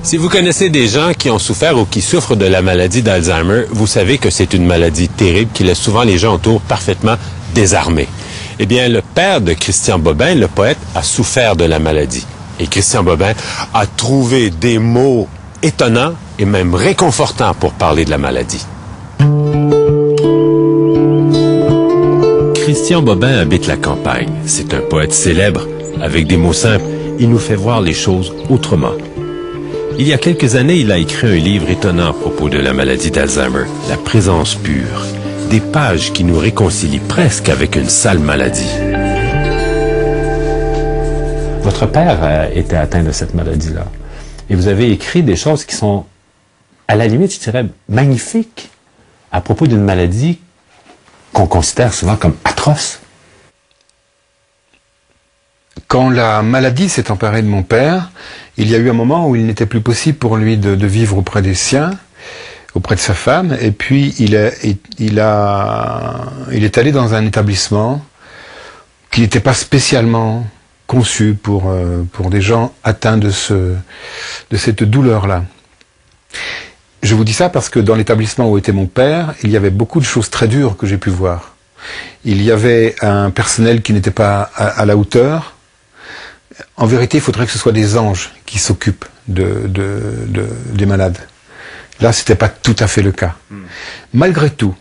Si vous connaissez des gens qui ont souffert ou qui souffrent de la maladie d'Alzheimer, vous savez que c'est une maladie terrible qui laisse souvent les gens autour parfaitement désarmés. Eh bien, le père de Christian Bobin, le poète, a souffert de la maladie. Et Christian Bobin a trouvé des mots étonnants et même réconfortants pour parler de la maladie. Christian Bobin habite la campagne. C'est un poète célèbre. Avec des mots simples, il nous fait voir les choses autrement. Il y a quelques années, il a écrit un livre étonnant à propos de la maladie d'Alzheimer, La présence pure. Des pages qui nous réconcilient presque avec une sale maladie. Votre père était atteint de cette maladie-là. Et vous avez écrit des choses qui sont, à la limite, je dirais, magnifiques à propos d'une maladie qu'on considère souvent comme atroce. Quand la maladie s'est emparée de mon père, il y a eu un moment où il n'était plus possible pour lui de vivre auprès des siens, auprès de sa femme, et puis il est allé dans un établissement qui n'était pas spécialement conçu pour des gens atteints de cette douleur-là. Je vous dis ça parce que dans l'établissement où était mon père, il y avait beaucoup de choses très dures que j'ai pu voir. Il y avait un personnel qui n'était pas à la hauteur. En vérité, il faudrait que ce soit des anges qui s'occupent des malades. Là, c'était pas tout à fait le cas. Malgré tout,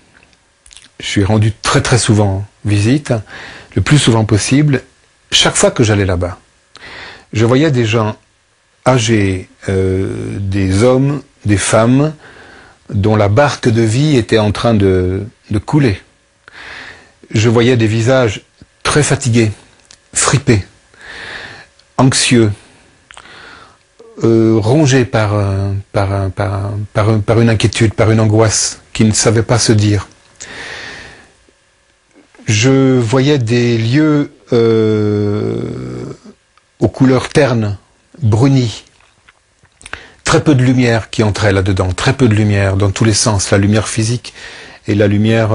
je suis rendu très très souvent visite, le plus souvent possible. Chaque fois que j'allais là-bas, je voyais des gens âgés, des hommes, des femmes, dont la barque de vie était en train de couler. Je voyais des visages très fatigués, fripés, anxieux, rongés par une inquiétude, par une angoisse qui ne savait pas se dire. Je voyais des lieux aux couleurs ternes, brunies, très peu de lumière qui entrait là-dedans, très peu de lumière dans tous les sens, la lumière physique et la lumière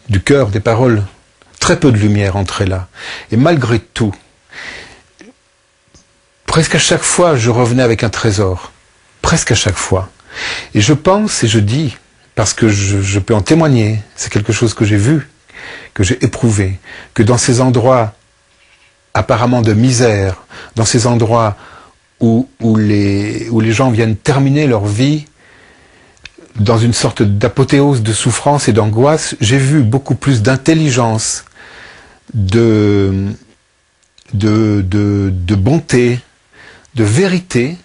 du cœur, des paroles. Très peu de lumière entrait là. Et malgré tout, presque à chaque fois, je revenais avec un trésor. Presque à chaque fois. Et je pense et je dis, parce que je peux en témoigner, c'est quelque chose que j'ai vu, que j'ai éprouvé, que dans ces endroits apparemment de misère, dans ces endroits où les gens viennent terminer leur vie dans une sorte d'apothéose de souffrance et d'angoisse, j'ai vu beaucoup plus d'intelligence, de bonté, de vérité,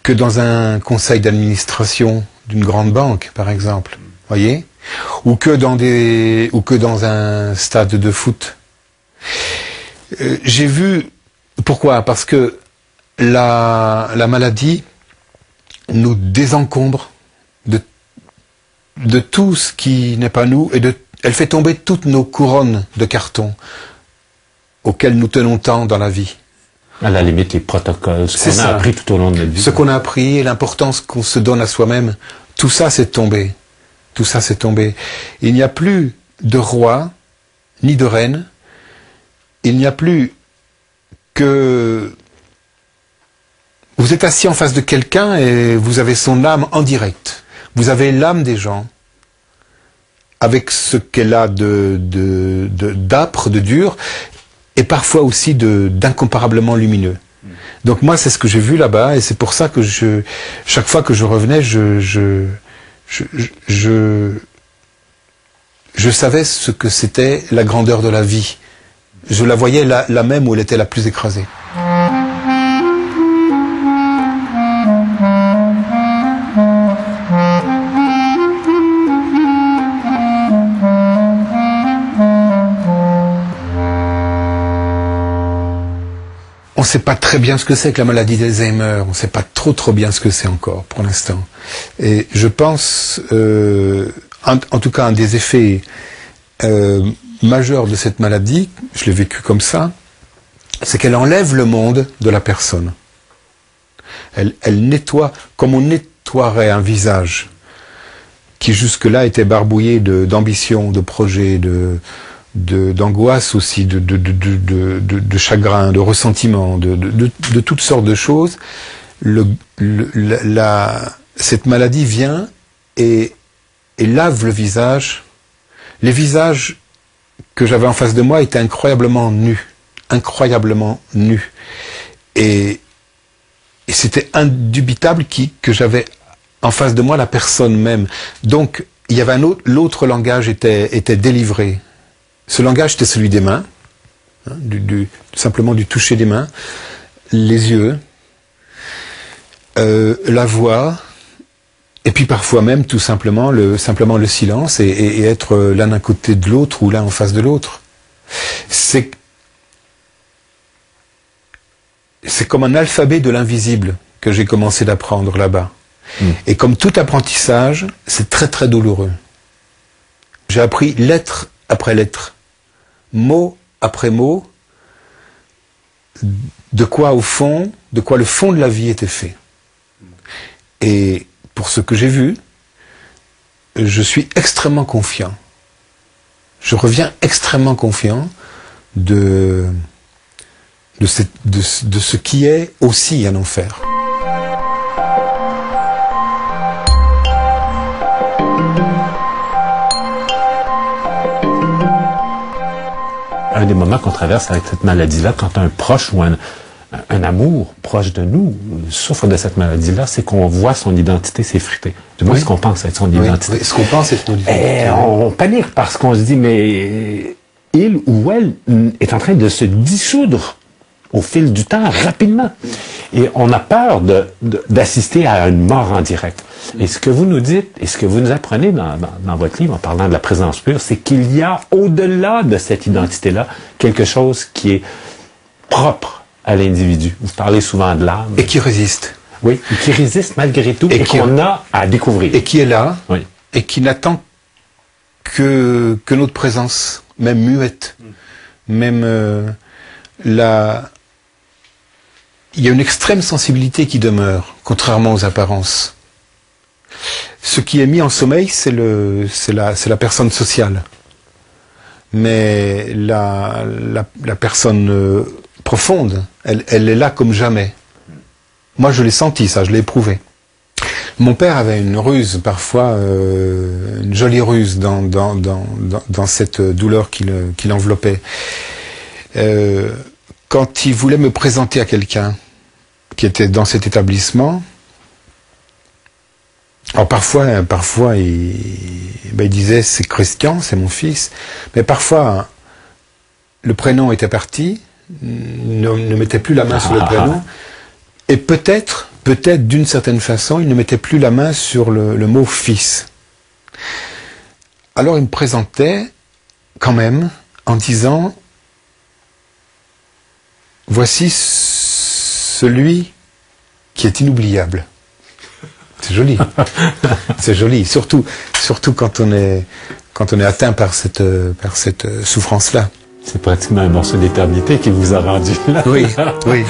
que dans un conseil d'administration d'une grande banque, par exemple, voyez, ou que dans un stade de foot. J'ai vu, pourquoi? Parce que la maladie nous désencombre de tout ce qui n'est pas nous, et elle fait tomber toutes nos couronnes de carton auxquelles nous tenons tant dans la vie. À la limite, les protocoles, ce qu'on a appris tout au long de notre vie. Ce qu'on a appris et l'importance qu'on se donne à soi-même, tout ça c'est tombé. Tout ça c'est tombé. Il n'y a plus de roi, ni de reine. Il n'y a plus que... Vous êtes assis en face de quelqu'un et vous avez son âme en direct. Vous avez l'âme des gens, avec ce qu'elle a d'âpre, de dur, et parfois aussi d'incomparablement lumineux. Donc moi, c'est ce que j'ai vu là-bas, et c'est pour ça que chaque fois que je revenais, je savais ce que c'était la grandeur de la vie. Je la voyais là même où elle était la plus écrasée. On ne sait pas très bien ce que c'est que la maladie d'Alzheimer, on ne sait pas trop bien ce que c'est encore pour l'instant. Et je pense, en tout cas un des effets majeurs de cette maladie, je l'ai vécu comme ça, c'est qu'elle enlève le monde de la personne. Elle nettoie, comme on nettoierait un visage qui jusque-là était barbouillé d'ambition, de projets, d'angoisse aussi, de chagrin, de ressentiment, de toutes sortes de choses. Cette maladie vient et lave le visage. Les visages que j'avais en face de moi étaient incroyablement nus. Et c'était indubitable que j'avais en face de moi la personne même. Donc, il y avait l'autre langage était délivré. Ce langage, c'était celui des mains, hein, simplement du toucher des mains, les yeux, la voix, et puis parfois même tout simplement le silence et être l'un d'un côté de l'autre ou l'un en face de l'autre. C'est comme un alphabet de l'invisible que j'ai commencé d'apprendre là-bas. Et comme tout apprentissage, c'est très très douloureux. J'ai appris lettre après lettre, mot après mot, de quoi le fond de la vie était fait. Et pour ce que j'ai vu, je suis extrêmement confiant. Je reviens extrêmement confiant de ce qui est aussi un enfer. Un des moments qu'on traverse avec cette maladie-là, quand un proche ou un amour proche de nous souffre de cette maladie-là, c'est qu'on voit son identité s'effriter. Du moins, ce qu'on pense être son identité. Oui, ce qu'on pense être son identité. Et on panique parce qu'on se dit, mais il ou elle est en train de se dissoudre au fil du temps, rapidement. Et on a peur d'assister à une mort en direct. Et ce que vous nous dites, et ce que vous nous apprenez dans votre livre, en parlant de la présence pure, c'est qu'il y a, au-delà de cette identité-là, quelque chose qui est propre à l'individu. Vous parlez souvent de l'âme. Et qui résiste. Oui, et qui résiste malgré tout, et qu'on a à découvrir. Et qui est là, oui. Et qui n'attend que notre présence, même muette. Même il y a une extrême sensibilité qui demeure, contrairement aux apparences. Ce qui est mis en sommeil, c'est la personne sociale. Mais la personne profonde, elle est là comme jamais. Moi, je l'ai senti, ça, je l'ai éprouvé. Mon père avait une ruse, parfois, une jolie ruse dans cette douleur qui l'enveloppait. Quand il voulait me présenter à quelqu'un qui était dans cet établissement, alors parfois il disait c'est Christian, c'est mon fils, mais parfois le prénom était parti, ne mettait plus la main sur le prénom, et peut-être d'une certaine façon, il ne mettait plus la main sur le mot fils. Alors il me présentait quand même en disant voici celui qui est inoubliable. C'est joli. C'est joli. Surtout quand on est atteint par cette souffrance-là. C'est pratiquement un morceau d'éternité qui vous a rendu là. Oui, oui.